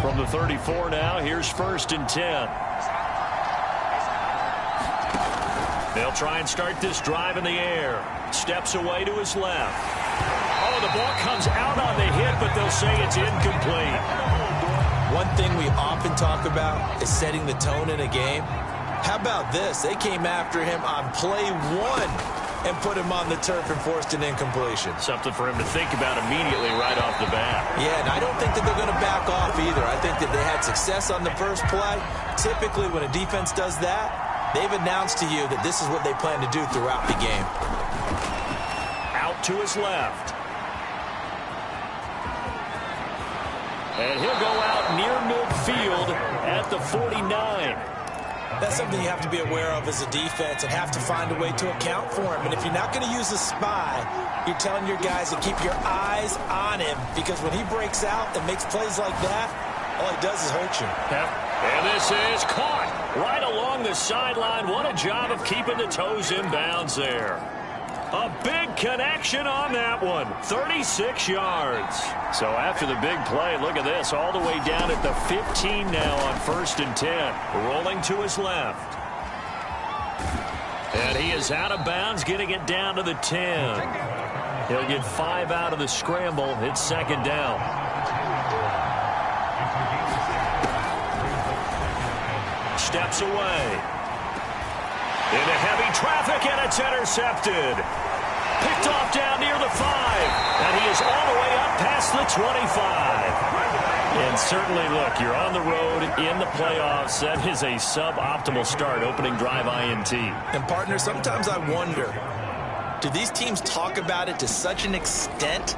From the 34 now, here's 1st and 10. They'll try and start this drive in the air. Steps away to his left. Oh, the ball comes out on the hit, but they'll say it's incomplete. One thing we often talk about is setting the tone in a game. How about this? They came after him on play 1 and put him on the turf and forced an incompletion. Something for him to think about immediately right off the bat. Yeah, and I don't think that they're going to back off either. I think that they had success on the first play. Typically, when a defense does that, they've announced to you that this is what they plan to do throughout the game. Out to his left. And he'll go out near midfield at the 49. That's something you have to be aware of as a defense and have to find a way to account for him. And if you're not going to use a spy, you're telling your guys to keep your eyes on him, because when he breaks out and makes plays like that, all he does is hurt you. Yep. And this is caught right along the sideline. What a job of keeping the toes in bounds there. A big connection on that one. 36 yards. So after the big play, look at this. All the way down at the 15 now on 1st and 10. Rolling to his left. And he is out of bounds, getting it down to the 10. He'll get 5 out of the scramble. It's 2nd down. Steps away. Into heavy traffic, and it's intercepted. Picked off down near the 5. And he is all the way up past the 25. And certainly, look, you're on the road in the playoffs. That is a suboptimal start, opening drive INT. And, partner, sometimes I wonder, do these teams talk about it to such an extent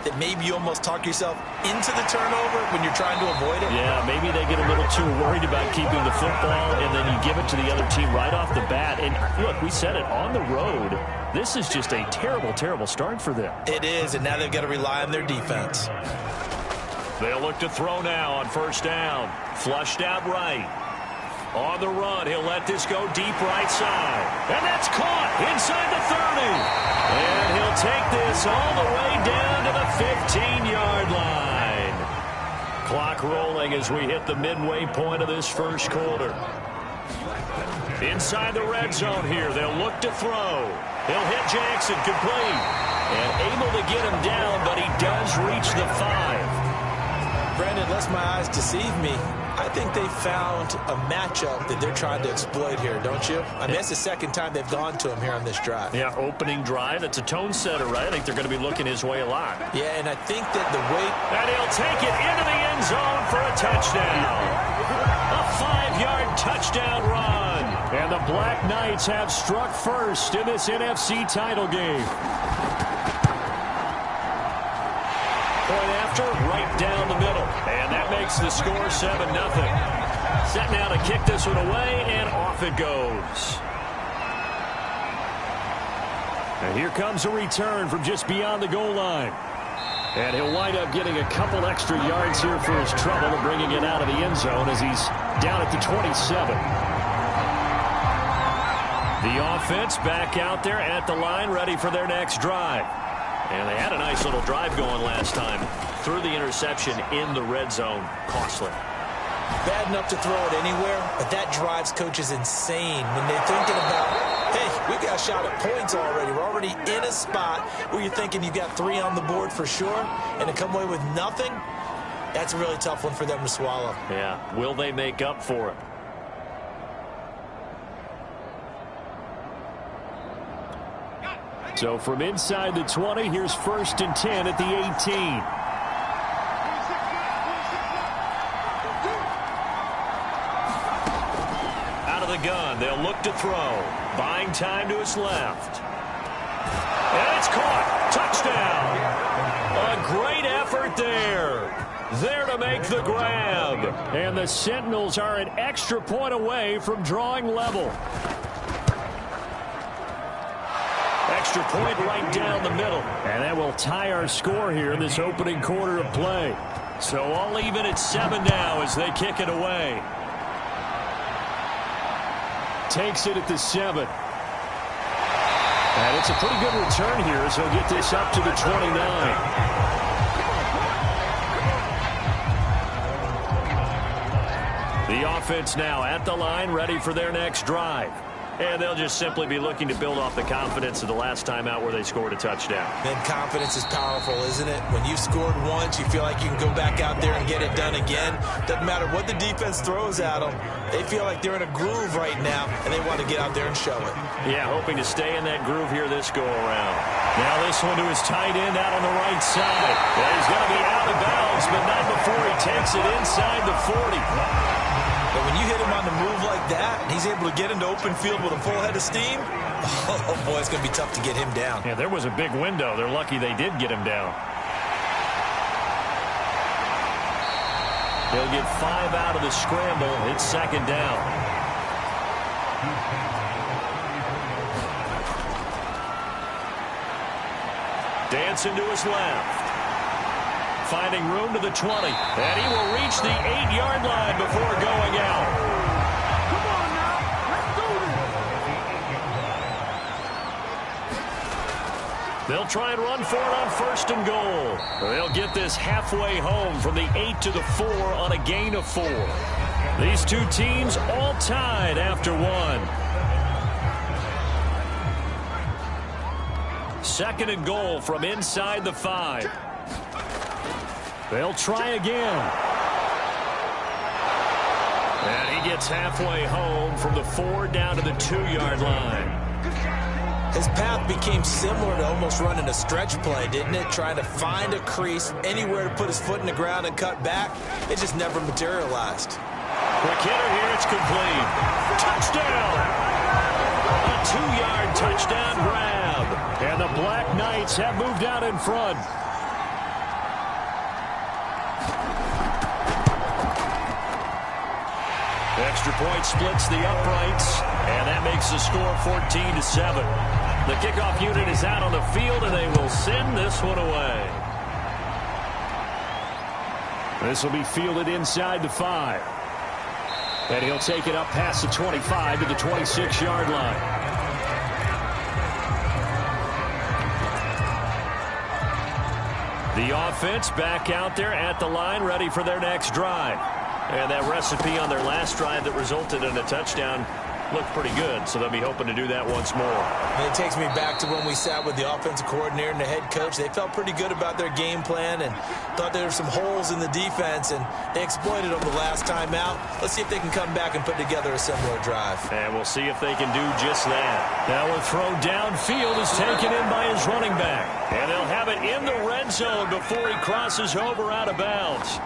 that maybe you almost talk yourself into the turnover when you're trying to avoid it? Yeah, maybe they get a little too worried about keeping the football, and then you give it to the other team right off the bat. And look, we said it, on the road, this is just a terrible, terrible start for them. It is, and now they've got to rely on their defense. They'll look to throw now on 1st down. Flushed out right. On the run, he'll let this go deep right side. And that's caught inside the 30. And he'll take this all the way down to the 15-yard line. Clock rolling as we hit the midway point of this first quarter. Inside the red zone here, they'll look to throw. He'll hit Jackson complete. And able to get him down, but he does reach the 5. Brandon, lest my eyes deceive me, I think they found a matchup that they're trying to exploit here, don't you? I mean, that's the 2nd time they've gone to him here on this drive. Yeah, opening drive. That's a tone setter, right? I think they're going to be looking his way a lot. Yeah, and I think that the way... And he'll take it into the end zone for a touchdown. A 5-yard touchdown run. And the Black Knights have struck first in this NFC title game. Point after, right down the middle. And that makes the score 7-0. Set now to kick this one away, and off it goes. And here comes a return from just beyond the goal line. And he'll wind up getting a couple extra yards here for his trouble and bringing it out of the end zone as he's down at the 27. The offense back out there at the line, ready for their next drive. And they had a nice little drive going last time. Threw the interception in the red zone. Costly. Bad enough to throw it anywhere, but that drives coaches insane when they're thinking about, hey, we got a shot at points already. We're already in a spot where you're thinking you've got 3 on the board for sure, and to come away with nothing, that's a really tough one for them to swallow. Yeah. Will they make up for it? So from inside the 20, here's 1st and 10 at the 18. Out of the gun, they'll look to throw. Buying time to his left. And it's caught. Touchdown. A great effort there. There to make the grab. And the Sentinels are an extra point away from drawing level. Extra point right down the middle. And that will tie our score here in this opening quarter of play. So all even at 7 now as they kick it away. Takes it at the 7. And it's a pretty good return here as he'll get this up to the 29. The offense now at the line, ready for their next drive. And they'll just simply be looking to build off the confidence of the last time out where they scored a touchdown. Then confidence is powerful, isn't it? When you've scored once, you feel like you can go back out there and get it done again. Doesn't matter what the defense throws at them. They feel like they're in a groove right now, and they want to get out there and show it. Yeah, hoping to stay in that groove here this go-around. Now this one to his tight end out on the right side. Well, he's going to be out of bounds, but not before he takes it inside the 40. But when you hit him on the move like that, and he's able to get into open field with a full head of steam, oh, boy, it's going to be tough to get him down. Yeah, there was a big window. They're lucky they did get him down. He'll get 5 out of the scramble. It's second down. Dancing to his left. Finding room to the 20. And he will reach the 8-yard line before going out. Come on now. Let's do this. They'll try and run for it on first and goal. They'll get this halfway home from the 8 to the 4 on a gain of 4. These two teams all tied after one. Second and goal from inside the 5. They'll try again. And he gets halfway home from the 4 down to the 2-yard line. His path became similar to almost running a stretch play, didn't it? Trying to find a crease, anywhere to put his foot in the ground and cut back. It just never materialized. McKinnon here, it's complete. Touchdown! A 2-yard touchdown grab. And the Black Knights have moved out in front. Extra point splits the uprights, and that makes the score 14-7. The kickoff unit is out on the field, and they will send this one away. This will be fielded inside the 5. And he'll take it up past the 25 to the 26-yard line. The offense back out there at the line, ready for their next drive. And that recipe on their last drive that resulted in a touchdown looked pretty good, so they'll be hoping to do that once more. And it takes me back to when we sat with the offensive coordinator and the head coach. They felt pretty good about their game plan and thought there were some holes in the defense, and they exploited them the last time out. Let's see if they can come back and put together a similar drive. And we'll see if they can do just that. Now a throw downfield is taken in by his running back. And they'll have it in the red zone before he crosses over out of bounds.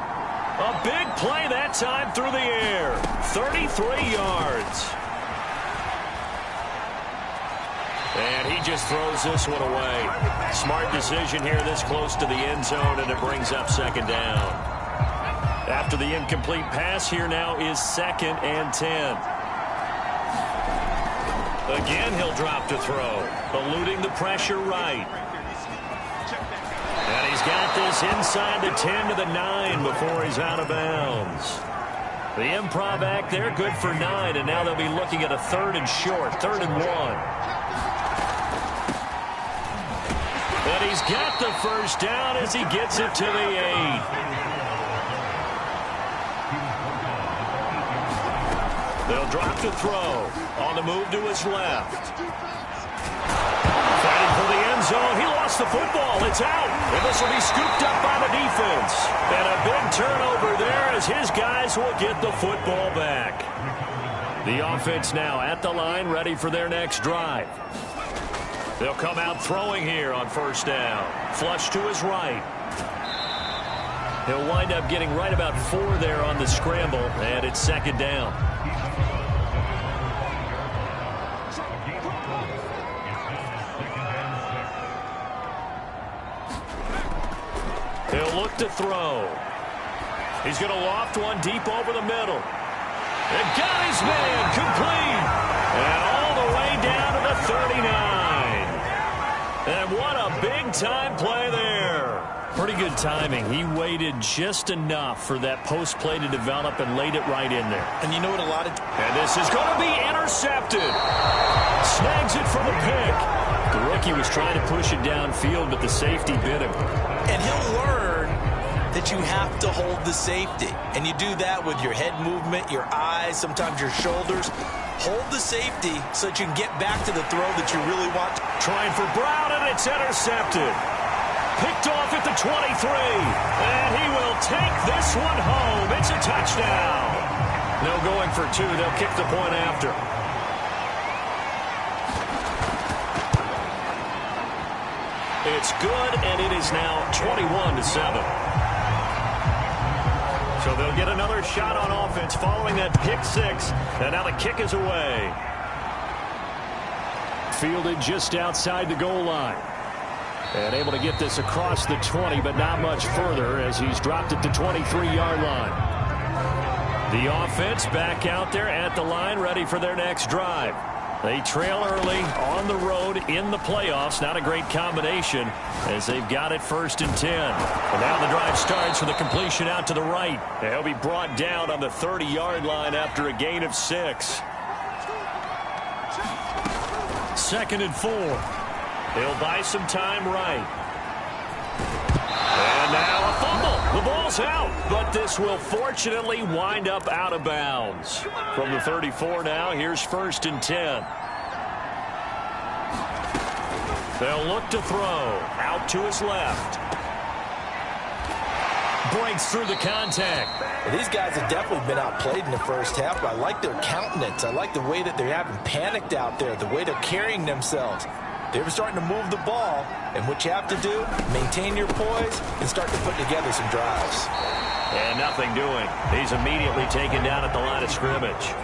A big play that time through the air. 33 yards. And he just throws this one away. Smart decision here this close to the end zone, and it brings up second down. After the incomplete pass, here now is 2nd and 10. Again, he'll drop to throw, eluding the pressure right. And he's got this inside the 10 to the 9 before he's out of bounds. The improv act there, good for 9, and now they'll be looking at a 3rd and short, 3rd and 1. And he's got the first down as he gets it to the 8. They'll drop to throw. On the move to his left. Fighting for the end zone. He lost the football. It's out. And this will be scooped up by the defense. And a big turnover there as his guys will get the football back. The offense now at the line, ready for their next drive. They'll come out throwing here on first down. Flush to his right. He'll wind up getting right about 4 there on the scramble, and it's second down. He'll look to throw. He's going to loft one deep over the middle. And got his man complete. And all the way down to the 39. And what a big-time play there. Pretty good timing. He waited just enough for that post play to develop and laid it right in there. And you know what a lot of... And this is going to be intercepted. Snags it for the pick. The rookie was trying to push it downfield, but the safety bit him. And he'll learn that you have to hold the safety. And you do that with your head movement, your eyes, sometimes your shoulders. Hold the safety so that you can get back to the throw that you really want. Trying for Brown, and it's intercepted. Picked off at the 23. And he will take this one home. It's a touchdown. No going for two. They'll kick the point after. It's good, and it is now 21-7. So they'll get another shot on offense following that pick six, and now the kick is away. Fielded just outside the goal line. And able to get this across the 20, but not much further as he's dropped it to 23-yard line. The offense back out there at the line, ready for their next drive. They trail early on the road in the playoffs. Not a great combination as they've got it 1st and 10. And now the drive starts with a completion out to the right. They'll be brought down on the 30-yard line after a gain of 6. 2nd and 4. They'll buy some time right. And now a fumble. The ball's out, but this will fortunately wind up out of bounds. From the 34 now, here's 1st and 10. They'll look to throw. Out to his left. Breaks through the contact. Well, these guys have definitely been outplayed in the first half, but I like their countenance. I like the way that they're having panicked out there, the way they're carrying themselves. They're starting to move the ball, and what you have to do, maintain your poise and start to put together some drives. And nothing doing. He's immediately taken down at the line of scrimmage.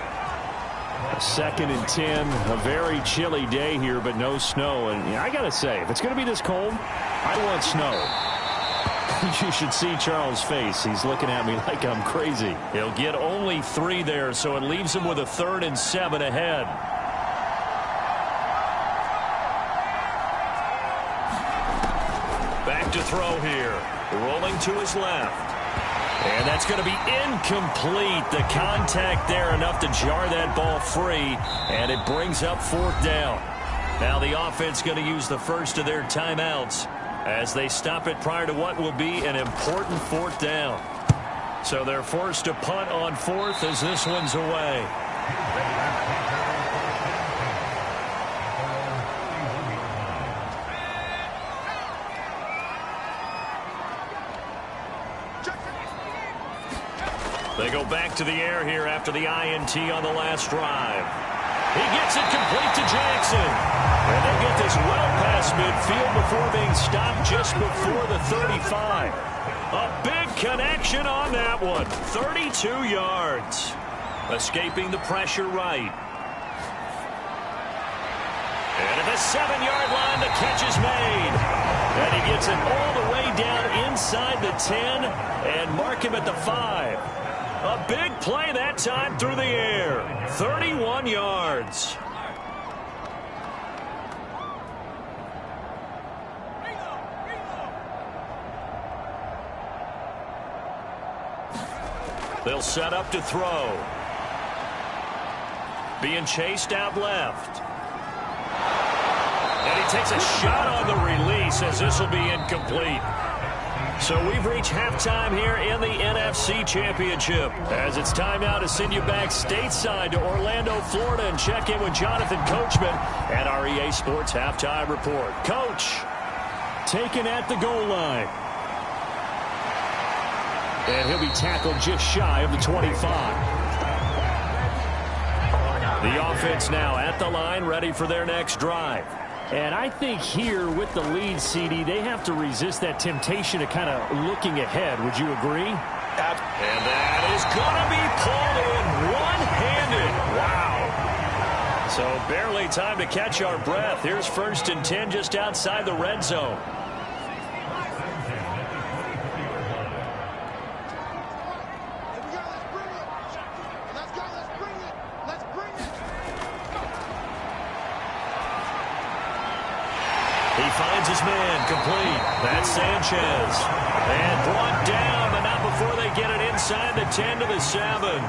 2nd and 10, a very chilly day here, but no snow. And I got to say, if it's going to be this cold, I want snow. You should see Charles' face. He's looking at me like I'm crazy. He'll get only 3 there, so it leaves him with a 3rd and 7 ahead. Back to throw here. Rolling to his left. And that's going to be incomplete. The contact there enough to jar that ball free. And it brings up 4th down. Now the offense going to use the first of their timeouts as they stop it prior to what will be an important 4th down. So they're forced to punt on 4th as this one's away. They go back to the air here after the INT on the last drive. He gets it complete to Jackson. And they get this well past midfield before being stopped just before the 35. A big connection on that one. 32 yards. Escaping the pressure right. And at the 7-yard line, the catch is made. And he gets it all the way down inside the 10 and mark him at the 5. A big play that time through the air. 31 yards. They'll set up to throw. Being chased out left. And he takes a shot on the release as this will be incomplete. So we've reached halftime here in the NFC Championship. As it's time now to send you back stateside to Orlando, Florida, and check in with Jonathan Coachman at our EA Sports Halftime Report. Coach, Taken at the goal line. And he'll be tackled just shy of the 25. The offense now at the line, ready for their next drive. And I think here with the lead, CD, they have to resist that temptation of kind of looking ahead. Would you agree? And that is going to be pulled in one-handed. Wow. So barely time to catch our breath. Here's 1st and 10 just outside the red zone. He finds his man complete. That's Sanchez. And brought down, but not before they get it inside the 10 to the 7.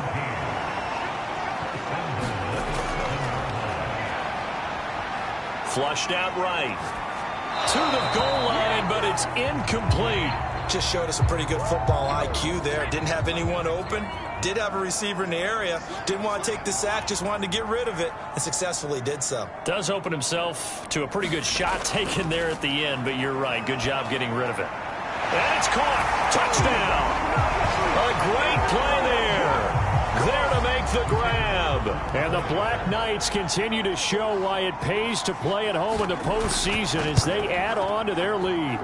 Flushed out right. To the goal line, but it's incomplete. just showed us a pretty good football IQ there. Didn't have anyone open. Did have a receiver in the area. Didn't want to take the sack. Just wanted to get rid of it. And successfully did so. Does open himself to a pretty good shot taken there at the end. But you're right. Good job getting rid of it. And it's caught. Touchdown. A great play there. There to make the grab. And the Black Knights continue to show why it pays to play at home in the postseason as they add on to their lead.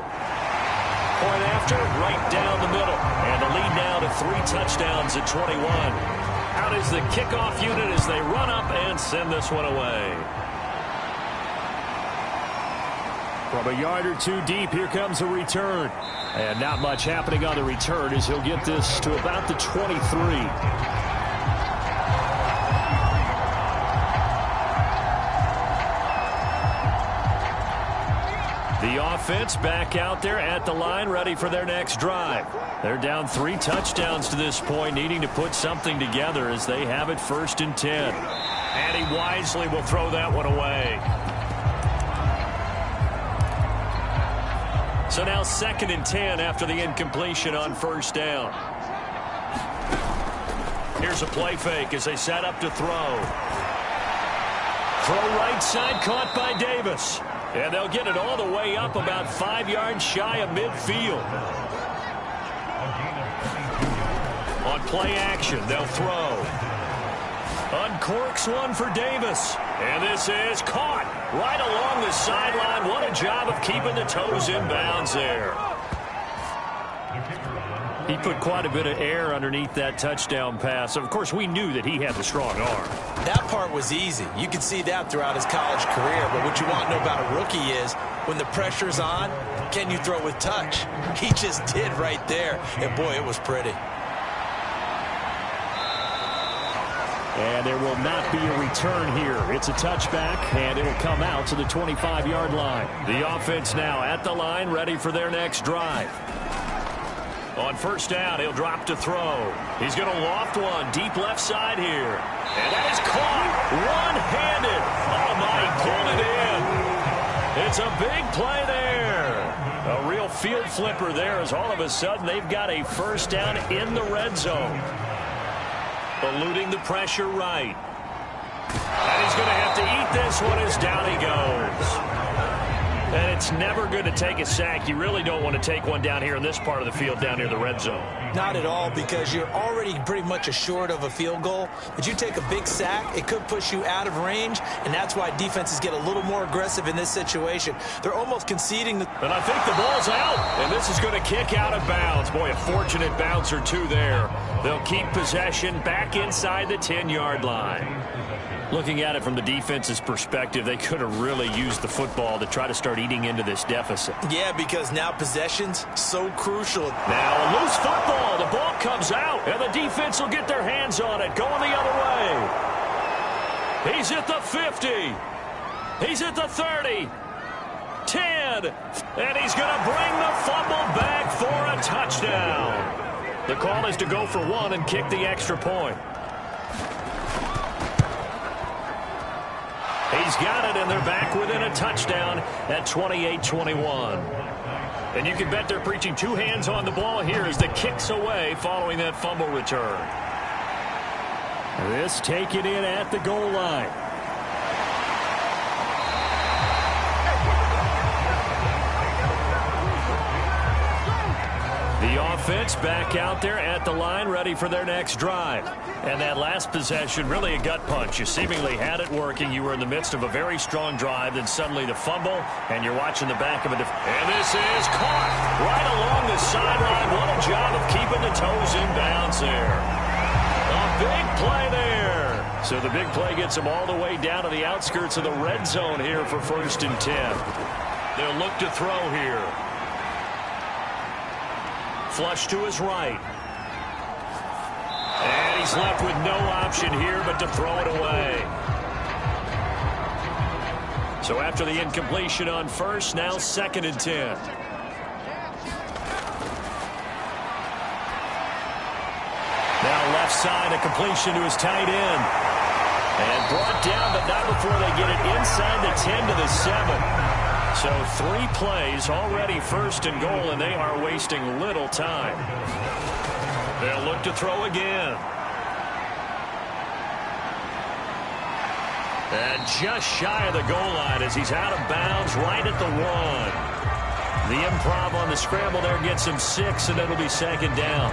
Point after, right down the middle. And the lead now to 3 touchdowns at 21. Out is the kickoff unit as they run up and send this one away. From a yard or two deep, here comes a return. And not much happening on the return as he'll get this to about the 23. The offense back out there at the line, ready for their next drive. They're down 3 touchdowns to this point, needing to put something together as they have it 1st and 10. And he wisely will throw that one away. So now 2nd and 10 after the incompletion on 1st down. Here's a play fake as they set up to throw. Throw right side, caught by Davis. And they'll get it all the way up about 5 yards shy of midfield. On play action, they'll throw. Uncorks one for Davis. And this is caught right along the sideline. What a job of keeping the toes in bounds there. He put quite a bit of air underneath that touchdown pass. Of course, we knew that he had the strong arm. That part was easy. You could see that throughout his college career. But what you want to know about a rookie is when the pressure's on, can you throw with touch? He just did right there. And, boy, it was pretty. And there will not be a return here. It's a touchback, and it'll come out to the 25-yard line. The offense now at the line, ready for their next drive. On 1st down, he'll drop to throw. He's going to loft one deep left side here. And that is caught one-handed. Oh, my, pulled it in. It's a big play there. A real field flipper there as all of a sudden they've got a 1st down in the red zone. Eluding the pressure right. And he's going to have to eat this one as down he goes. And it's never good to take a sack. You really don't want to take one down here in this part of the field, down near the red zone. Not at all, because you're already pretty much assured of a field goal. But you take a big sack, it could push you out of range, and that's why defenses get a little more aggressive in this situation. They're almost conceding. And I think the ball's out, and this is going to kick out of bounds. Boy, a fortunate bounce or two there. They'll keep possession back inside the 10-yard line. Looking at it from the defense's perspective, they could have really used the football to try to start eating into this deficit. Yeah, because now possession's so crucial. Now a loose football. The ball comes out, and the defense will get their hands on it, going the other way. He's at the 50. He's at the 30. 10. And he's going to bring the fumble back for a touchdown. The call is to go for 1 and kick the extra point. He's got it, and they're back within a touchdown at 28-21. And you can bet they're preaching 2 hands on the ball here as the kick's away following that fumble return. This taken in at the goal line. The offense back out there at the line, ready for their next drive. And that last possession, really a gut punch. You seemingly had it working. You were in the midst of a very strong drive, then suddenly the fumble, and you're watching the back of it. And this is caught right along the sideline. What a job of keeping the toes in bounds there. A big play there. So the big play gets them all the way down to the outskirts of the red zone here for 1st and 10. They'll look to throw here. Flush to his right. And he's left with no option here but to throw it away. So after the incompletion on 1st, now 2nd and 10. Now left side, a completion to his tight end. And brought down, but not before they get it inside the 10 to the 7. So 3 plays already first and goal, and they are wasting little time. They'll look to throw again. And just shy of the goal line as he's out of bounds right at the 1. The improv on the scramble there gets him 6, and it'll be second down.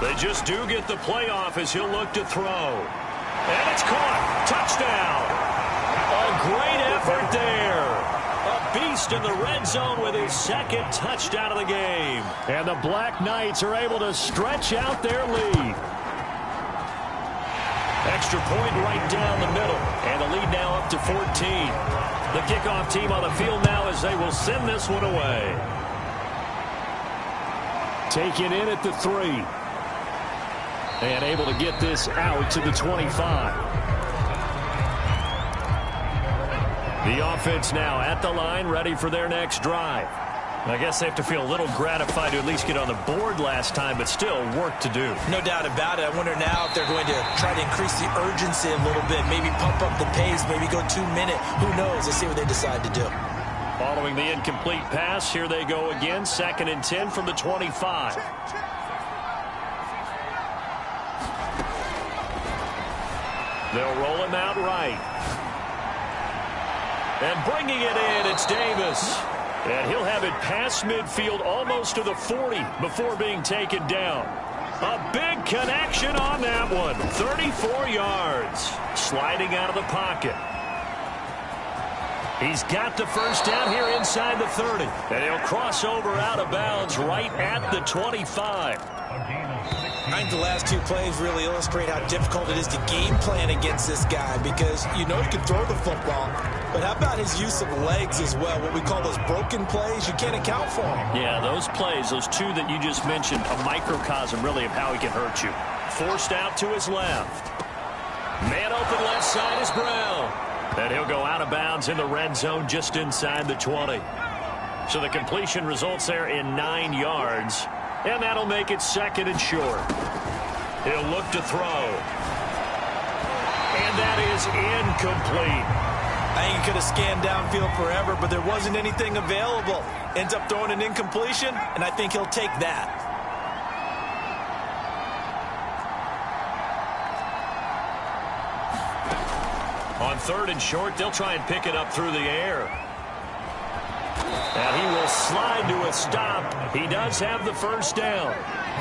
They just do get the playoff as he'll look to throw. And it's caught. Touchdown. A great effort there. A beast in the red zone with his second touchdown of the game. And the Black Knights are able to stretch out their lead. Extra point right down the middle. And the lead now up to 14. The kickoff team on the field now as they will send this one away. Taken in at the 3. And able to get this out to the 25. The offense now at the line, ready for their next drive. I guess they have to feel a little gratified to at least get on the board last time, but still work to do. No doubt about it. I wonder now if they're going to try to increase the urgency a little bit, maybe pump up the pace, maybe go 2 minute. Who knows? Let's see what they decide to do. Following the incomplete pass, here they go again, 2nd and 10 from the 25. They'll roll him out right. And bringing it in, it's Davis. And he'll have it past midfield almost to the 40 before being taken down. A big connection on that one. 34 yards. Sliding out of the pocket. He's got the first down here inside the 30. And he'll cross over out of bounds right at the 25. I think the last 2 plays really illustrate how difficult it is to game plan against this guy because you know he can throw the football, but how about his use of legs as well? What we call those broken plays, you can't account for them. Yeah, those plays, those 2 that you just mentioned, a microcosm really of how he can hurt you. Forced out to his left. Man open left side is Brown. And he'll go out of bounds in the red zone just inside the 20. So the completion results there in 9 yards. And that'll make it 2nd and short. He'll look to throw. And that is incomplete. I think he could have scanned downfield forever, but there wasn't anything available. Ends up throwing an incompletion, and I think he'll take that. On 3rd and short, they'll try and pick it up through the air. And he will slide to a stop. He does have the first down.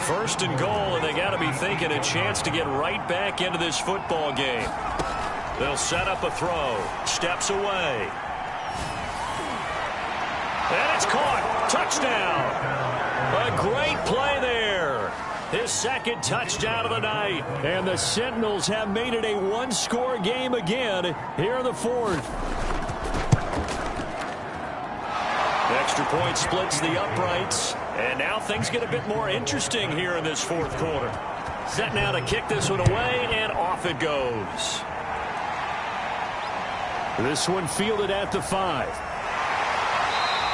1st and goal, and they got to be thinking a chance to get right back into this football game. They'll set up a throw. Steps away. And it's caught. Touchdown. A great play there. His 2nd touchdown of the night. And the Sentinels have made it a 1-score game again here in the 4th. The extra point splits the uprights. And now things get a bit more interesting here in this 4th quarter. Set now to kick this one away, and off it goes. This one fielded at the 5.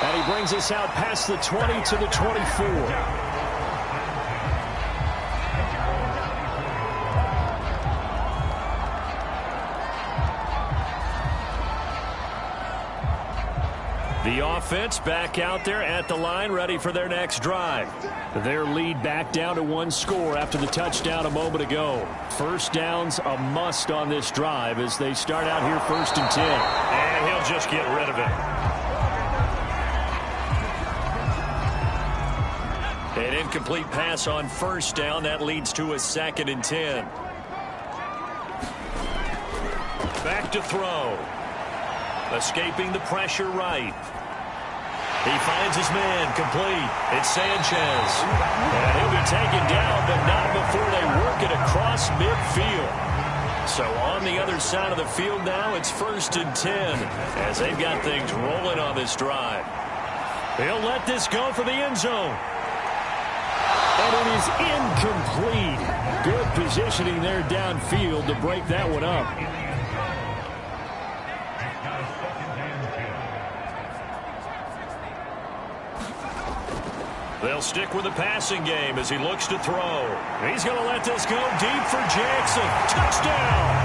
And he brings us out past the 20 to the 24. The offense back out there at the line, ready for their next drive. Their lead back down to 1 score after the touchdown a moment ago. First down's a must on this drive as they start out here 1st and 10. And he'll just get rid of it. An incomplete pass on 1st down. That leads to a 2nd and 10. Back to throw. Escaping the pressure right. He finds his man complete. It's Sanchez. And he'll be taken down, but not before they work it across midfield. So on the other side of the field now, it's 1st and 10 as they've got things rolling on this drive. He'll let this go for the end zone. And it is incomplete. Good positioning there downfield to break that one up. They'll stick with the passing game as he looks to throw. He's going to let this go deep for Jackson. Touchdown!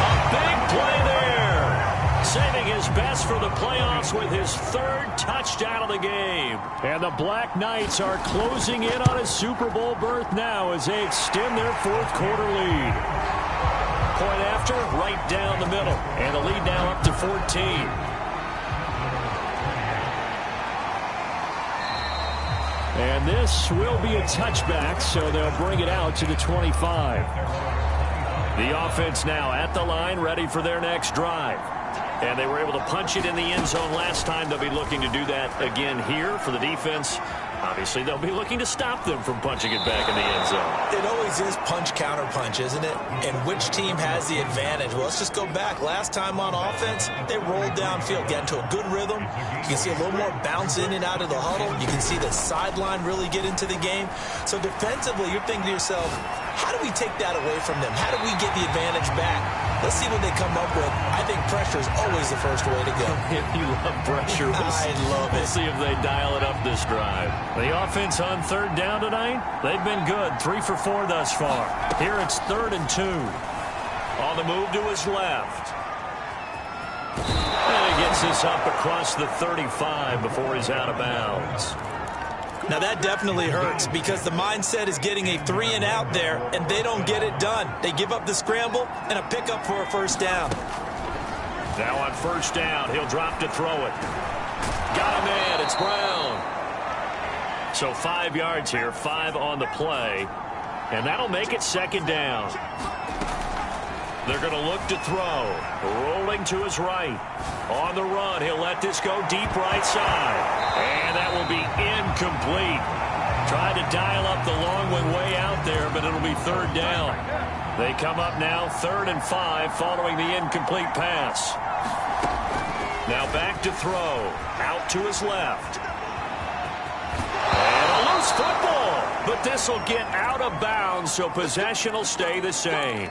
A big play there. Saving his best for the playoffs with his 3rd touchdown of the game. And the Black Knights are closing in on a Super Bowl berth now as they extend their 4th quarter lead. Point after, right down the middle. And the lead now up to 14. And this will be a touchback, so they'll bring it out to the 25. The offense now at the line, ready for their next drive. And they were able to punch it in the end zone last time. They'll be looking to do that again here for the defense. Obviously, they'll be looking to stop them from punching it back in the end zone. It always is punch-counter-punch, isn't it? And which team has the advantage? Well, let's just go back. Last time on offense, they rolled downfield, got into a good rhythm. You can see a little more bounce in and out of the huddle. You can see the sideline really get into the game. So defensively, you're thinking to yourself, how do we take that away from them? How do we get the advantage back? Let's see what they come up with. I think pressure is always the first way to go. If you love pressure, I love it. We'll see if they dial it up this drive. The offense on 3rd down tonight, they've been good. 3 for 4 thus far. Here it's 3rd and 2. On the move to his left. And he gets this up across the 35 before he's out of bounds. Now that definitely hurts because the mindset is getting a 3-and-out there, and they don't get it done. They give up the scramble and a pickup for a 1st down. Now on 1st down, he'll drop to throw it. Got him in. It's Brown. So 5 yards here, 5 on the play, and that'll make it 2nd down. They're going to look to throw. Rolling to his right. On the run, he'll let this go deep right side. And that will be incomplete. Tried to dial up the long one way out there, but it'll be 3rd down. They come up now 3rd and 5 following the incomplete pass. Now back to throw. Out to his left. And a loose football. But this will get out of bounds, so possession will stay the same.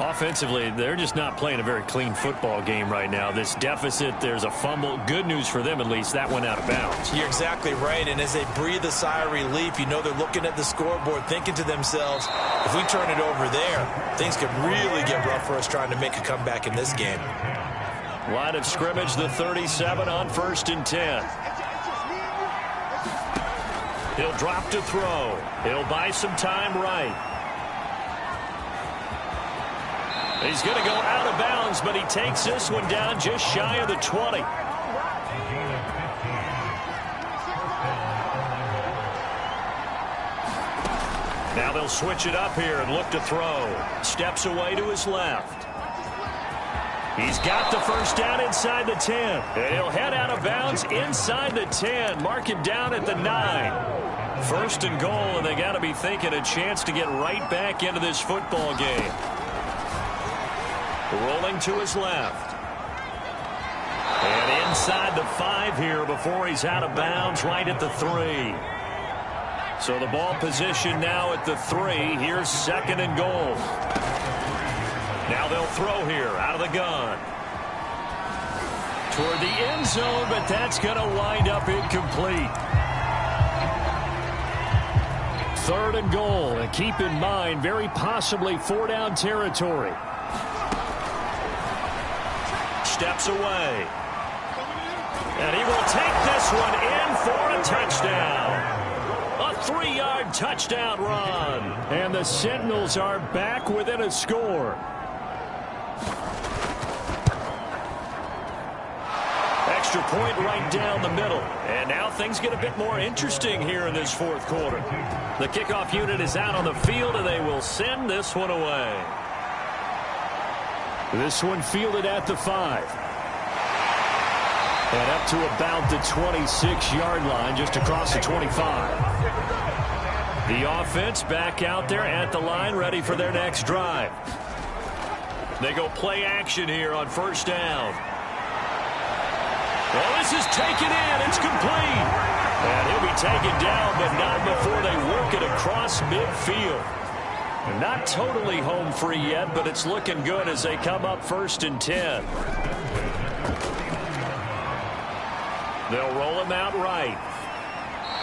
Offensively, they're just not playing a very clean football game right now. This deficit, there's a fumble. Good news for them, at least. That went out of bounds. You're exactly right, and as they breathe a sigh of relief, you know they're looking at the scoreboard thinking to themselves, if we turn it over there, things could really get rough for us trying to make a comeback in this game. Line of scrimmage, the 37 on 1st and 10. He'll drop to throw. He'll buy some time right. He's going to go out of bounds, but he takes this one down just shy of the 20. Now they'll switch it up here and look to throw. Steps away to his left. He's got the 1st down inside the 10. And he'll head out of bounds inside the 10. Mark him down at the 9. 1st and goal, and they got to be thinking a chance to get right back into this football game. Rolling to his left. And inside the 5 here before he's out of bounds, right at the 3. So the ball position now at the 3. Here's 2nd and goal. Now they'll throw here out of the gun. Toward the end zone, but that's going to wind up incomplete. 3rd and goal, and keep in mind, very possibly 4-down territory. Steps away. And he will take this one in for a touchdown. A 3-yard touchdown run. And the Sentinels are back within a score. Extra point right down the middle. And now things get a bit more interesting here in this 4th quarter. The kickoff unit is out on the field, and they will send this one away. This one fielded at the 5. And up to about the 26-yard line, just across the 25. The offense back out there at the line, ready for their next drive. They go play action here on first down. Well, this is taken in. It's complete. And he'll be taken down, but not before they work it across midfield. Not totally home free yet, but it's looking good as they come up 1st and 10. They'll roll him out right.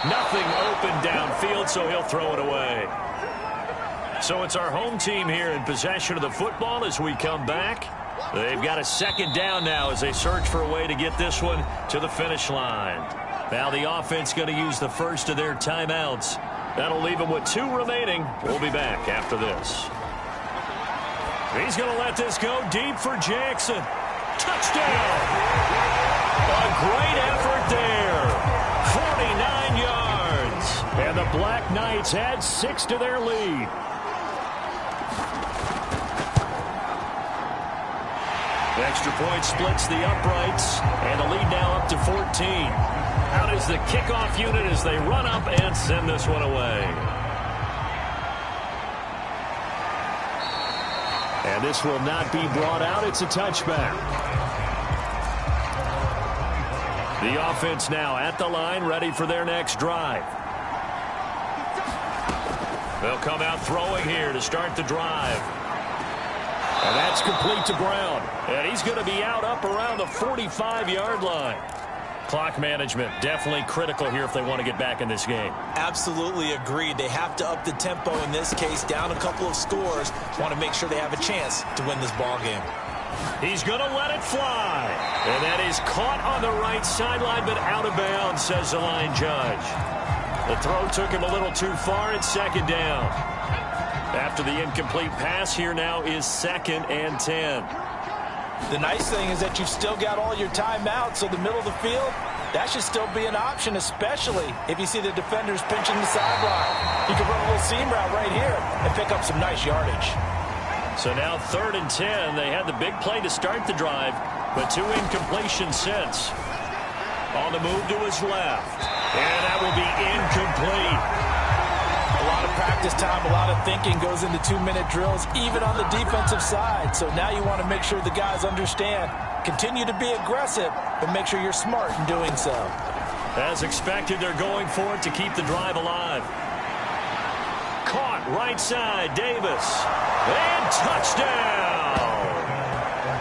Nothing open downfield, so he'll throw it away. So it's our home team here in possession of the football as we come back. They've got a 2nd down now as they search for a way to get this one to the finish line. Now the offense going to use the first of their timeouts. That'll leave them with 2 remaining. We'll be back after this. He's going to let this go deep for Jackson. Touchdown! A great effort there. 49 yards. And the Black Knights add 6 to their lead. The extra point splits the uprights, and the lead now up to 14. Out is the kickoff unit as they run up and send this one away. And this will not be brought out. It's a touchback. The offense now at the line, ready for their next drive. They'll come out throwing here to start the drive. And that's complete to Brown. And he's going to be out up around the 45-yard line. Clock management definitely critical here if they want to get back in this game. Absolutely agreed. They have to up the tempo in this case, down a couple of scores. Want to make sure they have a chance to win this ball game. He's going to let it fly. And that is caught on the right sideline, but out of bounds, says the line judge. The throw took him a little too far. It's 2nd down. After the incomplete pass, here now is 2nd and 10. The nice thing is that you've still got all your timeouts, so the middle of the field, that should still be an option, especially if you see the defenders pinching the sideline. You can run a little seam route right here and pick up some nice yardage. So now 3rd and 10. They had the big play to start the drive, but 2 incompletions since. On the move to his left. And that will be incomplete. A lot of practice time, a lot of thinking goes into 2-minute drills, even on the defensive side. So now you want to make sure the guys understand. Continue to be aggressive, but make sure you're smart in doing so. As expected, they're going for it to keep the drive alive. Caught right side, Davis. And touchdown!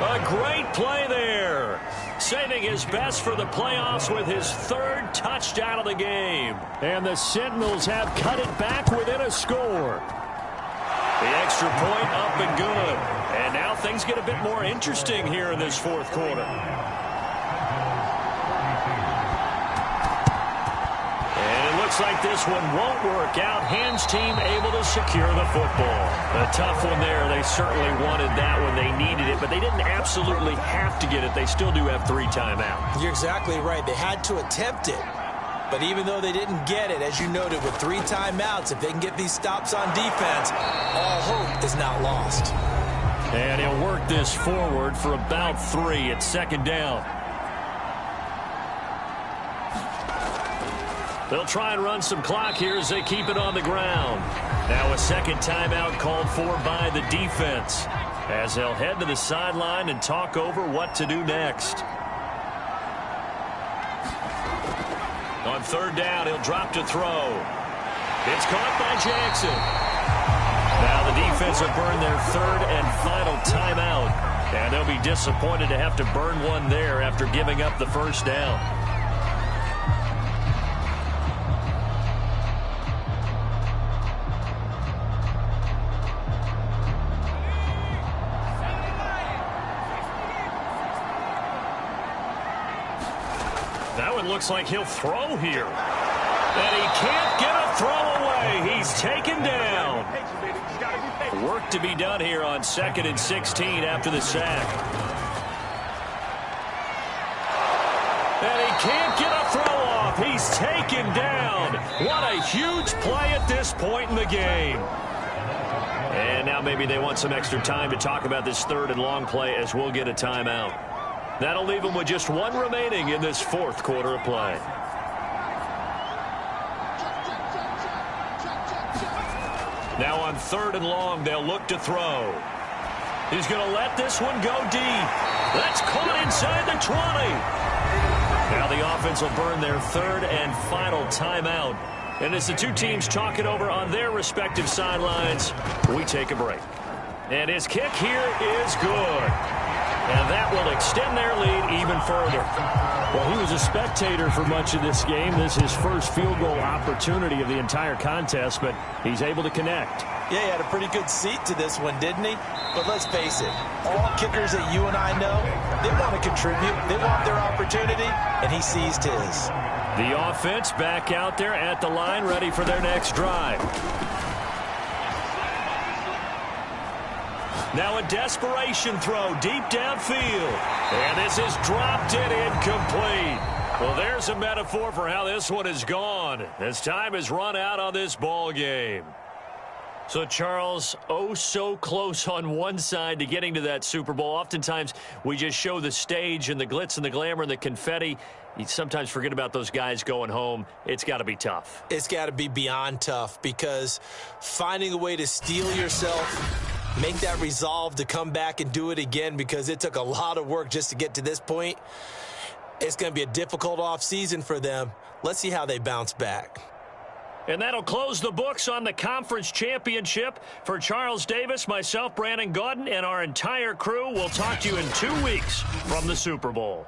A great play there. Saving his best for the playoffs with his 3rd touchdown of the game. And the Sentinels have cut it back within a score. The extra point up and good. And now things get a bit more interesting here in this 4th quarter. Looks like this one won't work out. Hands team able to secure the football. A tough one there. They certainly wanted that when they needed it, but they didn't absolutely have to get it. They still do have 3 timeouts. You're exactly right. They had to attempt it. But even though they didn't get it, as you noted, with 3 timeouts, if they can get these stops on defense, all hope is not lost. And he'll work this forward for about 3 at 2nd down. They'll try and run some clock here as they keep it on the ground. Now a 2nd timeout called for by the defense as they'll head to the sideline and talk over what to do next. On 3rd down, he'll drop to throw. It's caught by Jackson. Now the defense will burn their 3rd and final timeout. And they'll be disappointed to have to burn one there after giving up the 1st down. Looks like he'll throw here. And he can't get a throw away. He's taken down. Work to be done here on 2nd and 16 after the sack. And he can't get a throw off. He's taken down. What a huge play at this point in the game. And now maybe they want some extra time to talk about this 3rd and long play as we'll get a timeout. That'll leave them with just 1 remaining in this 4th quarter of play. Now on 3rd and long, they'll look to throw. He's going to let this one go deep. That's caught inside the 20. Now the offense will burn their third and final timeout. And as the two teams talk it over on their respective sidelines, we take a break. And his kick here is good. And that will extend their lead even further. Well, he was a spectator for much of this game. This is his first field goal opportunity of the entire contest, but he's able to connect. Yeah, he had a pretty good seat to this one, didn't he? But let's face it, all kickers that you and I know, they want to contribute. They want their opportunity, and he seized his. The offense back out there at the line, ready for their next drive. Now a desperation throw deep downfield. And this is dropped in incomplete. Well, there's a metaphor for how this one is gone, as time has run out on this ball game. So, Charles, oh so close on one side to getting to that Super Bowl. Oftentimes, we just show the stage and the glitz and the glamour and the confetti. You sometimes forget about those guys going home. It's got to be tough. It's got to be beyond tough, because finding a way to steel yourself, make that resolve to come back and do it again, because it took a lot of work just to get to this point. It's going to be a difficult offseason for them. Let's see how they bounce back. And that'll close the books on the conference championship. For Charles Davis, myself, Brandon Gaudin, and our entire crew, we'll talk to you in 2 weeks from the Super Bowl.